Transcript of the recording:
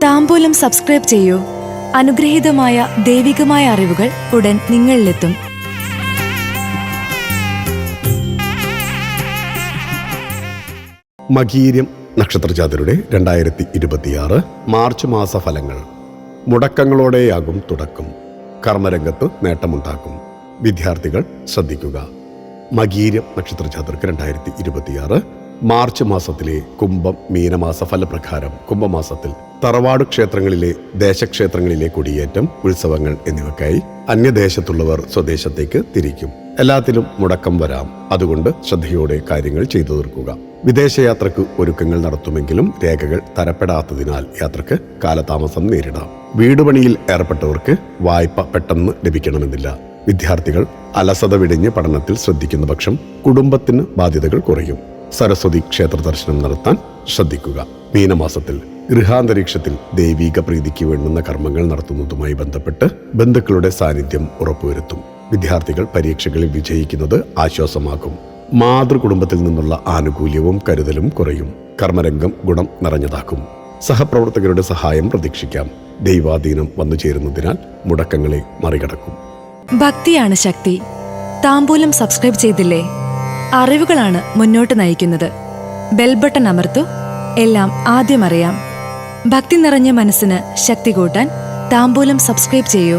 താംബൂലം subscribe ചെയ്യൂ. അനുഗ്രഹീതമായ ദൈവികമായ അറിവുകൾ ഉടൻ നിങ്ങളിലെത്തും. മകീരം നക്ഷത്രജാതരുടെ 2026 മാർച്ച് മാസ ഫലങ്ങൾ. മുടക്കങ്ങളോടെയാകും തുടക്കം. കർമ്മരംഗത്ത് നേട്ടമുണ്ടാക്കും. വിദ്യാർത്ഥികൾ ശ്രദ്ധിക്കുക. മകീരം നക്ഷത്രജാതർക്ക് 2026 മാർച്ച് മാസത്തിലെ കുംഭം മീനമാസ ഫലപ്രകാരം കുംഭമാസത്തിൽ തറവാട് ക്ഷേത്രങ്ങളിലെ ദേശക്ഷേത്രങ്ങളിലെ കൊടിയേറ്റം, ഉത്സവങ്ങൾ എന്നിവയ്ക്കായി അന്യദേശത്തുള്ളവർ സ്വദേശത്തേക്ക് തിരിക്കും. എല്ലാത്തിലും മുടക്കം വരാം. അതുകൊണ്ട് ശ്രദ്ധയോടെ കാര്യങ്ങൾ ചെയ്തു തീർക്കുക. വിദേശയാത്രക്ക് ഒരുക്കങ്ങൾ നടത്തുമെങ്കിലും രേഖകൾ തരപ്പെടാത്തതിനാൽ യാത്രക്ക് കാലതാമസം നേരിടാം. വീടുപണിയിൽ ഏർപ്പെട്ടവർക്ക് വായ്പ പെട്ടെന്ന് ലഭിക്കണമെന്നില്ല. വിദ്യാർത്ഥികൾ അലസത വെടിഞ്ഞ് പഠനത്തിൽ ശ്രദ്ധിക്കുന്ന പക്ഷം കുടുംബത്തിന് ബാധ്യതകൾ കുറയും. സരസ്വതി ക്ഷേത്ര ദർശനം നടത്താൻ ശ്രദ്ധിക്കുക. മീനമാസത്തിൽ ഗൃഹാന്തരീക്ഷത്തിൽ ദൈവീക പ്രീതിക്ക് വേണ്ടുന്ന കർമ്മങ്ങൾ നടത്തുന്നതുമായി ബന്ധപ്പെട്ട് ബന്ധുക്കളുടെ സാന്നിധ്യം ഉറപ്പുവരുത്തും. വിദ്യാർത്ഥികൾ പരീക്ഷകളിൽ വിജയിക്കുന്നത് ആശ്വാസമാകും. മാതൃകുടുംബത്തിൽ നിന്നുള്ള ആനുകൂല്യവും കരുതലും കുറയും. കർമ്മരംഗം ഗുണം നിറഞ്ഞതാക്കും. സഹപ്രവർത്തകരുടെ സഹായം പ്രതീക്ഷിക്കാം. ദൈവാധീനം വന്നു ചേരുന്നതിനാൽ മുടക്കങ്ങളെ മറികടക്കും. ഭക്തിയാണ് ശക്തി. താംബൂലം സബ്സ്ക്രൈബ് ചെയ്തില്ലേ? അറിവുകളാണ് മുന്നോട്ട് നയിക്കുന്നത്. ബെൽ ബട്ടൺ അമർത്തു. എല്ലാം ആദ്യം അറിയാം. ഭക്തി നിറഞ്ഞ മനസ്സിന് ശക്തി കൂട്ടാൻ താംബൂലം സബ്സ്ക്രൈബ് ചെയ്യൂ.